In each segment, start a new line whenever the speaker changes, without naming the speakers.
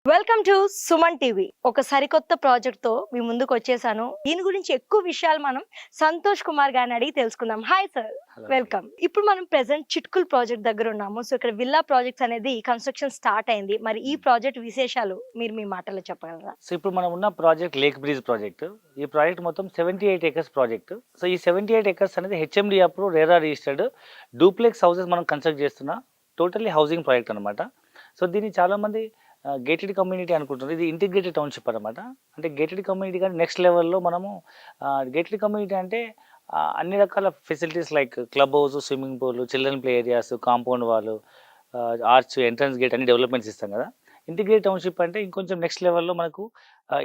Welcome to Suman TV. ఒక సరికొత్త project తో మీ ముందుకు వచ్చేసాను. దీని గురించి ఎక్కువ విషయాలు మనం సంతోష్ కుమార్ గారిని అడిగి తెలుసుకుందాం. Hi sir,
hello.
వెల్కమ్. ఇప్పుడు మనం ప్రెసెంట్ చిట్కుల్ ప్రాజెక్ట్ దగ్గర ఉన్నాము. సో ఇక్కడ విల్లా ప్రాజెక్ట్స్ అనేది కన్స్ట్రక్షన్ స్టార్ట్ అయింది. మరి ఈ ప్రాజెక్ట్ విశేషాలు మీరు మీ మాటల్లో చెప్పగలరా?
సో ఇప్పుడు మనం ఉన్న ప్రాజెక్ట్ లేక్ బ్రిడ్జ్ ప్రాజెక్ట్. ఈ ప్రాజెక్ట్ మొత్తం 78 ఎకర్స్ ప్రాజెక్ట్. సో ఈ 78 ఎకర్స్ అనేది HMD approve RERA registered duplex houses మనం కన్స్ట్రక్ట్ చేస్తున్న టోటల్లీ హౌసింగ్ ప్రాజెక్ట్ అనమాట. సో దీన్ని చాలామంది గేటెడ్ కమ్యూనిటీ అనుకుంటున్నారు. ఇది ఇంటిగ్రేటెడ్ టౌన్షిప్ అనమాట. అంటే గేటెడ్ కమ్యూనిటీ కానీ నెక్స్ట్ లెవెల్లో మనము గేటెడ్ కమ్యూనిటీ అంటే అన్ని రకాల facilities like club house, swimming pool, children play areas, compound వాళ్ళు, ఆర్చ్, ఎంట్రన్స్ గేట్ అన్ని డెవలప్మెంట్స్ ఇస్తాం కదా. ఇంటిగ్రేటెడ్ టౌన్షిప్ అంటే ఇంకొంచెం నెక్స్ట్ లెవెల్లో మనకు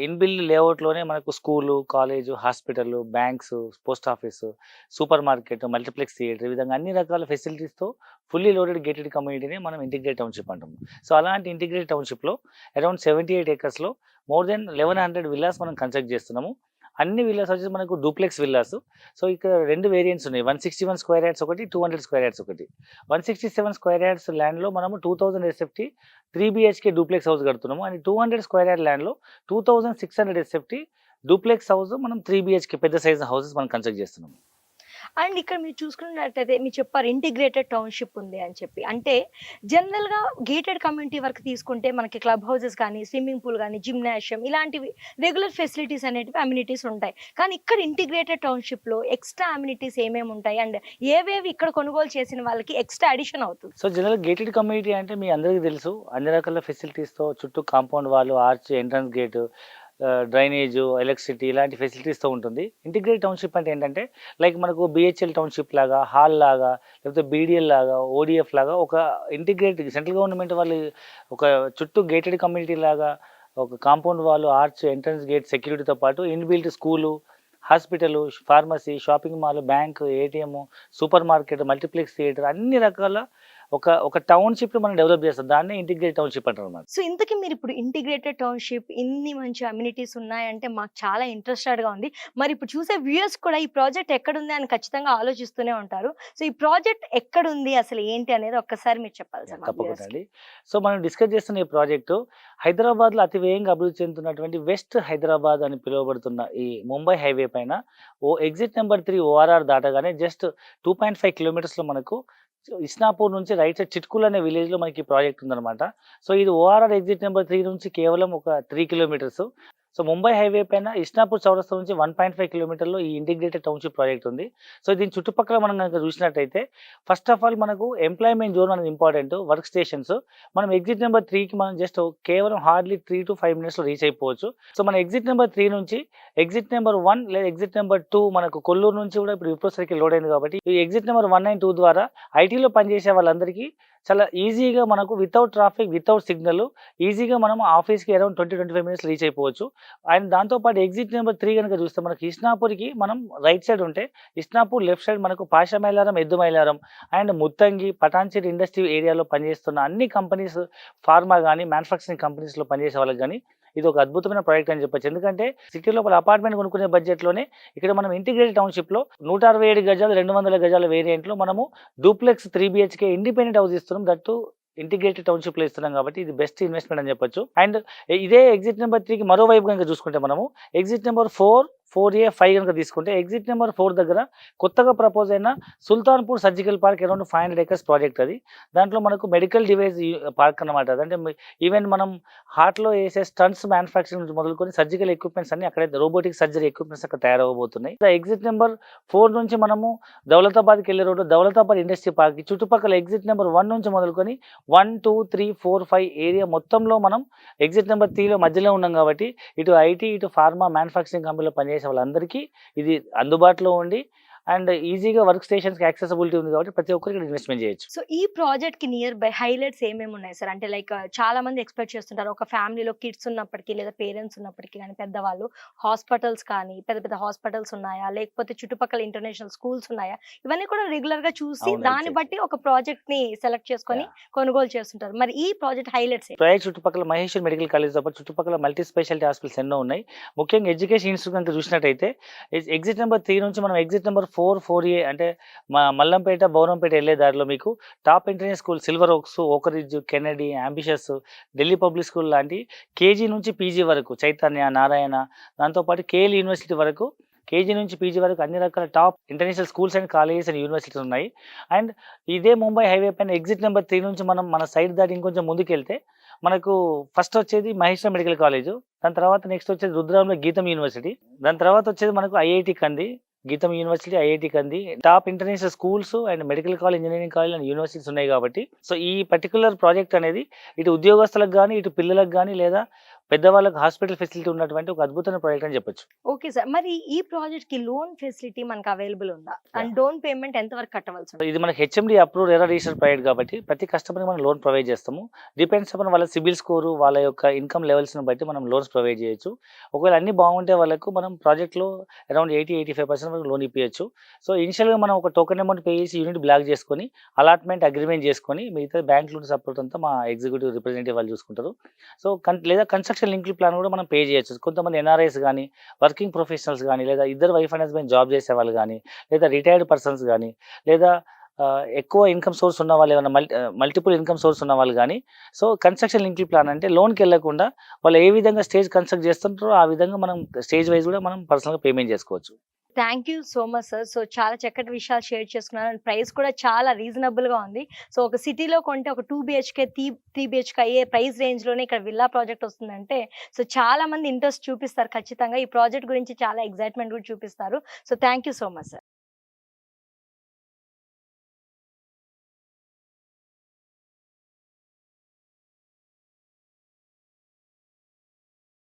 ఇన్బిల్డ్ లేఅవుట్లోనే మనకు school, college, hospital, banks, post office, super market, multiplex theatre, ఈ విధంగా అన్ని రకాల ఫెసిలిటీస్తో ఫుల్లీ లోడెడ్ గేటెడ్ కమ్యూనిటీని మనం ఇంటిగ్రేటెడ్ టౌన్షిప్ అంటాము. సో అలాంటి ఇంటిగ్రేటెడ్ టౌన్షిప్లో అరౌండ్ 78 ఎకర్స్లో మోర్ దెన్ 1100 విల్లాస్ మనం కన్స్ట్రక్ట్ చేస్తున్నాము. అన్ని విల్లాస్ వచ్చేసి మనకు డూప్లెక్స్ విల్లాస్. సో ఇక్కడ రెండు వేరియంట్స్ ఉన్నాయి. 161 స్క్వేర్ యార్డ్స్ ఒకటి, 200 స్క్వేర్ యార్డ్స్ ఒకటి. 167 స్క్వేర్ యార్డ్స్ ల్యాండ్లో మనము 2000 ఎస్ఎఫ్టీ 3 బిహెచ్కే డూప్లెక్స్ హౌస్ కడుతున్నాము. అండ్ 200 స్క్వేర్ యార్డ్ ల్యాండ్లో 2600 ఎస్ఎఫ్టీ డూప్లెక్స్ హౌస్ మనం 3 బిహెచ్కే పెద్ద సైజ్ హౌసెస్ మనం కన్స్ట్రక్ట్ చేస్తున్నాము.
అండ్ ఇక్కడ మీరు చూసుకున్నట్టయితే మీరు చెప్పారు ఇంటిగ్రేటెడ్ టౌన్షిప్ ఉంది అని చెప్పి. అంటే జనరల్గా గేటెడ్ కమ్యూనిటీ వరకు తీసుకుంటే మనకి క్లబ్ హౌసెస్ కానీ, స్విమ్మింగ్ పూల్ కానీ, జిమ్నాషియం ఇలాంటివి రెగ్యులర్ ఫెసిలిటీస్ అనేటివి అమ్యూనిటీస్ ఉంటాయి. కానీ ఇక్కడ ఇంటిగ్రేటెడ్ టౌన్షిప్లో ఎక్స్ట్రా అమ్యూనిటీస్ ఏమేమి ఉంటాయి అండ్ ఏవేవి ఇక్కడ కొనుగోలు చేసిన వాళ్ళకి ఎక్స్ట్రా అడిషన్ అవుతుంది?
సో జనరల్ గేటెడ్ కమ్యూనిటీ అంటే మీ అందరికీ తెలుసు, అన్ని రకాల ఫెసిలిటీస్తో చుట్టూ కాంపౌండ్ వాళ్ళు, arch, entrance gate, drainage, electricity ఇలాంటి ఫెసిలిటీస్తో ఉంటుంది. ఇంటిగ్రేటెడ్ టౌన్షిప్ అంటే ఏంటంటే లైక్ మనకు బిహెచ్ఎల్ టౌన్షిప్ లాగా, హాల్ లాగా, లేకపోతే బీడిఎల్ లాగా, ఓడిఎఫ్ లాగా ఒక ఇంటిగ్రేటెడ్ సెంట్రల్ గవర్నమెంట్ వాళ్ళు ఒక చుట్టూ గేటెడ్ కమ్యూనిటీ లాగా ఒక కాంపౌండ్ వాళ్ళు, ఆర్చ్, ఎంట్రన్స్ గేట్ సెక్యూరిటీతో పాటు inbuilt school, hospital, pharmacy, shopping mall, bank, ATM, super market, multiplex theatre అన్ని రకాల ఒక టౌన్షిప్ మనం డెవలప్ చేస్తాం. దాన్ని ఇంటిగ్రేటెడ్ టౌన్షిప్ అంటారు అన్నమాట.
సో ఇంతకీ మీరు ఇప్పుడు ఇంటిగ్రేటెడ్ టౌన్షిప్ ఇన్ని మంచి అమ్యూనిటీస్ ఉన్నాయంటే మాకు చాలా ఇంట్రెస్టెడ్గా ఉంది. మరి ఇప్పుడు చూసే వ్యూయర్స్ కూడా ఈ ప్రాజెక్ట్ ఎక్కడుంది అని ఖచ్చితంగా ఆలోచిస్తూనే ఉంటారు. సో ఈ ప్రాజెక్ట్ ఎక్కడుంది, అసలు ఏంటి అనేది ఒక్కసారి మీరు చెప్పాలి సార్.
తప్పకుండా అండి. సో మనం డిస్కస్ చేస్తున్న ఈ ప్రాజెక్టు హైదరాబాద్లో అతి వేగంగా అభివృద్ధి చెందుతున్నటువంటి వెస్ట్ హైదరాబాద్ అని పిలువబడుతున్న ఈ ముంబై హైవే పైన ఎగ్జిట్ నెంబర్ 3 ఓఆర్ఆర్ దాటగానే జస్ట్ 2.5 కిలోమీటర్స్లో మనకు ఇస్నాపూర్ నుంచి రైట్ సైడ్ చిట్కుల్ అనే విలేజ్లో మనకి ప్రాజెక్ట్ ఉందన్నమాట. సో ఇది ఓఆర్ఆర్ ఎగ్జిట్ నెంబర్ 3 నుంచి కేవలం ఒక 3 కిలోమీటర్స్. సో ముంబై హైవే పైన ఇస్నాపూర్ చౌరస్తా నుంచి 1.5 కిలోమీటర్లో ఈ ఇంటిగ్రేటెడ్ టౌన్షిప్ ప్రాజెక్ట్ ఉంది. సో దీని చుట్టుపక్కల మనం కనుక చూసినట్టయితే ఫస్ట్ ఆఫ్ ఆల్ మనకు ఎంప్లాయ్మెంట్ జోన్ అనేది ఇంపార్టెంట్, వర్క్ స్టేషన్స్. మనం ఎగ్జిట్ నెంబర్ 3కి మనం జస్ట్ కేవలం హార్డ్లీ 3 to 5 మినిట్స్లో రీచ్ అయిపోవచ్చు. సో మన ఎగ్జిట్ నెంబర్ 3 నుంచి ఎగ్జిట్ నెంబర్ 1 లేదా ఎగ్జిట్ నెంబర్ 2 మనకు కొల్లూరు నుంచి కూడా ఇప్పుడు విప్రో సర్కిల్ లోడ్ అయింది కాబట్టి ఈ ఎగ్జిట్ నెంబర్ 1 and 2 ద్వారా ఐటీలో పనిచేసే వాళ్ళందరికీ చాలా ఈజీగా మనకు వితౌట్ ట్రాఫిక్, వితౌట్ సిగ్నల్ ఈజీగా మనం ఆఫీస్కి అరౌండ్ 20-25 మినిట్స్ రీచ్ అయిపోవచ్చు. అండ్ దాంతోపాటు ఎగ్జిట్ నెంబర్ 3 కనుక చూస్తే మనకి ఇస్నాపూర్కి మనం రైట్ సైడ్ ఉంటే ఇస్నాపూర్ లెఫ్ట్ సైడ్ మనకు పాషా మైలారం, ఎద్దు మైలారం అండ్ ముత్తంగి, పటాన్చేరి ఇండస్ట్రీ ఏరియాలో పనిచేస్తున్న అన్ని కంపెనీస్, ఫార్మా కానీ మ్యానుఫ్యాక్చరింగ్ కంపెనీస్లో పనిచేసే వాళ్ళకి కానీ ఇది ఒక అద్భుతమైన ప్రాజెక్ట్ అని చెప్పొచ్చు. ఎందుకంటే సిటీ లోపల అపార్ట్మెంట్ కొనుక్కునే బడ్జెట్లోనే ఇక్కడ మనం ఇంటిగ్రేటెడ్ టౌన్షిప్లో 167 గజాలు, 200 గజాల వేరియంట్లో మనము డూప్లెక్స్ 3 బిహెచ్కే ఇండిపెండెంట్ హౌస్ ఇస్తున్నాం. దట్టు ఇంటిగ్రేటెడ్ టౌన్షిప్లో ఇస్తున్నాం కాబట్టి ఇది బెస్ట్ ఇన్వెస్ట్మెంట్ అని చెప్పొచ్చు. అండ్ ఇదే ఎగ్జిట్ నెంబర్ 3కి మరోవైపు కనుక చూసుకుంటే మనము ఎగ్జిట్ నెంబర్ 4, 4A, 5 కనుక తీసుకుంటే ఎగ్జిట్ నెంబర్ 4 దగ్గర కొత్తగా ప్రపోజ్ అయిన Sultanpur surgical park around 500 acres project అది. దాంట్లో మనకు మెడికల్ డివైస్ పార్క్ అనమాట. అంటే ఈవెన్ మనం హార్ట్లో వేసే స్టంట్స్ మ్యానుఫ్యాక్చరింగ్ నుంచి మొదలుకొని సర్జికల్ ఎక్విప్మెంట్స్ అన్ని అక్కడే, రోబోటిక్ సర్జరీ ఎక్విప్మెంట్స్ అక్కడ తయారవబోతున్నాయి. ఎగ్జిట్ నెంబర్ 4 నుంచి మనము దౌలతాబాద్కి వెళ్ళే రోడ్డు దౌలతాబాద్ ఇండస్ట్రీ పార్క్ చుట్టుపక్కల ఎగ్జిట్ నెంబర్ 1 నుంచి మొదలుకొని 1, 2, 3, 4, 5 ఏరియా మొత్తంలో మనం ఎగ్జిట్ నెంబర్ 3లో మధ్యలో ఉన్నాం కాబట్టి ఇటు ఐటీ, ఇటు ఫార్మా, మ్యానుఫ్యాక్చరింగ్ కంపెనీలో పనిచేసే వాళ్ళందరికీ ఇది అందుబాటులో ఉండి అండ్ ఈజీగా వర్క్ స్టేషన్స్కి యాక్సెసిబిలిటీ ఉంది కాబట్టి ప్రతి ఒక్కరికి ఇన్వెస్ట్మెంట్ చేయొచ్చు.
సో ఈ ప్రాజెక్ట్ కి నియర్ బై హైలైట్స్ ఏమేమి ఉన్నాయి సార్? అంటే లైక్ చాలా మంది ఎక్స్పెక్ట్ చేస్తుంటారు ఒక ఫ్యామిలీలో కిడ్స్ ఉన్నప్పటికీ లేదా పేరెంట్స్ ఉన్నప్పటికీ కానీ పెద్దవాళ్ళు, హాస్పిటల్స్ కానీ పెద్ద పెద్ద హాస్పిటల్స్ ఉన్నాయా, లేకపోతే చుట్టుపక్కల ఇంటర్నేషనల్ స్కూల్స్ ఉన్నాయా, ఇవన్నీ కూడా రెగ్యులర్ గా చూసి దాన్ని బట్టి ఒక ప్రాజెక్ట్ ని సెలెక్ట్ చేసుకొని కొనుగోలు చేస్తుంటారు. మరి ఈ ప్రాజెక్ట్ హైలైట్స్
ప్రాజెక్ట్ చుట్టుపక్కల మహేశ్వర్ మెడికల్ కాలేజ్ తో పాటు చుట్టుపక్కల మల్టీ స్పెషాలిటీ హాస్పిటల్స్ ఎన్నో ఉన్నాయి. ముఖ్యంగా ఎడ్యుకేషన్ ఇన్స్టిట్యూట్ కనుక చూసినట్టయితే ఎగ్జిట్ నెంబర్ 3 నుంచి మనం ఎగ్జిట్ నెంబర్ 4A అంటే మల్లంపేట, బౌరంపేట వెళ్ళే దారిలో మీకు top international school silver oaks, Oakridge, Kennedy, ambitious, Delhi public school లాంటి కేజీ నుంచి పీజీ వరకు చైతన్య, నారాయణ, దాంతోపాటు కేఎల్ యూనివర్సిటీ వరకు కేజీ నుంచి పీజీ వరకు అన్ని రకాల top international schools and colleges and universities ఉన్నాయి. అండ్ ఇదే ముంబై హైవే పైన ఎగ్జిట్ నెంబర్ 3 నుంచి మనం మన సైడ్ దాటి ఇంకొంచెం ముందుకెళ్తే మనకు ఫస్ట్ వచ్చేది మహేశ్వర మెడికల్ కాలేజు, దాని తర్వాత నెక్స్ట్ వచ్చేది రుద్రాంలో గీతం యూనివర్సిటీ, దాని తర్వాత వచ్చేది మనకు ఐఐటి కంది, గీతం యూనివర్సిటీ, ఐఐటి కంది, top international schools and medical college, engineering college and universities ఉన్నాయి కాబట్టి సో ఈ పర్టికులర్ ప్రాజెక్ట్ అనేది ఇటు ఉద్యోగస్తులకు కానీ, ఇటు పిల్లలకు కానీ, లేదా పెద్దవాళ్ళకి హాస్పిటల్ ఫెసిలిటీ ఉన్నటువంటి ఒక అద్భుతమైన ప్రాజెక్ట్ అని చెప్పొచ్చు.
Okay sir. మరి ఈ ప్రాజెక్ట్ కి లోన్ ఫెసిలిటీ మనకు అవైలబుల్ ఉందా? అండ్ డౌన్ పేమెంట్ ఎంత వరకు కట్టవలసి
సో
ఉంటుంది?
ఇది మనకి హెచ్ఎండి అప్రూవ్ ఎరా రిజిస్టర్ ప్రాజెక్ట్ కాబట్టి ప్రతి కస్టమర్కి మనం లోన్ ప్రొవైడ్ చేస్తాము. డిపెండ్స్ అపాన్ వాళ్ళ సిబిల్ స్కోరు, వాళ్ళ యొక్క ఇన్కమ్ లెవెల్స్ని బట్టి మనం లోన్స్ ప్రొవైడ్ చేయొచ్చు. ఒకవేళ అన్ని బాగుంటే వాళ్ళకు మనం ప్రాజెక్ట్లో అరౌండ్ 80-85% వరకు లోన్ ఇప్పించచ్చు. సో ఇనిషియల్గా మనం ఒక టోకెన్ అమౌంట్ పే చేసి యూనిట్ బ్లాక్ చేసుకొని అలాట్మెంట్ అగ్రిమెంట్ చేసుకొని మిగతా బ్యాంక్ లోన్ సపోర్ట్ అంతా మా ఎగ్జిక్యూటివ్ రిప్రజెంటేటివ్ వాళ్ళు చూసుకుంటారు. సో లేదా కన్స్ట్రక్షన్ లింక్ ప్లాన్ కూడా మనం పే చేయొచ్చు. కొంతమంది ఎన్ఆర్ఐస్ కానీ, వర్కింగ్ ప్రొఫెషనల్స్ కానీ, లేదా ఇద్దరు వైఫ్ అండ్ హస్బెండ్ జాబ్ చేసే వాళ్ళు కానీ, లేదా రిటైర్డ్ పర్సన్స్ కానీ, లేదా ఎక్కువ ఇన్కమ్ సోర్స్ ఉన్న వాళ్ళు, ఏమైనా మల్టిపుల్ ఇన్కమ్ సోర్స్ ఉన్న వాళ్ళు కానీ, సో కన్స్ట్రక్షన్ లింక్ ప్లాన్ అంటే లోన్కి వెళ్ళకుండా వాళ్ళు ఏ విధంగా స్టేజ్ కన్స్ట్రక్ట్ చేస్తుంటారో ఆ విధంగా మనం స్టేజ్ వైజ్ కూడా మనం పర్సనల్గా పేమెంట్ చేసుకోవచ్చు.
Thank you so much sir. So చాలా చక్కటి విషయాలు షేర్ చేసుకున్నారు. అండ్ ప్రైస్ కూడా చాలా రీజనబుల్గా ఉంది. సో ఒక సిటీలో కొంటే ఒక 2 బిహెచ్కే 3 బిహెచ్కే అయ్యే ప్రైస్ రేంజ్లోనే ఇక్కడ విల్లా ప్రాజెక్ట్ వస్తుందంటే సో చాలా మంది ఇంట్రెస్ట్ చూపిస్తారు ఖచ్చితంగా. ఈ ప్రాజెక్ట్ గురించి చాలా ఎగ్జైట్మెంట్ కూడా చూపిస్తారు. So thank you so much sir.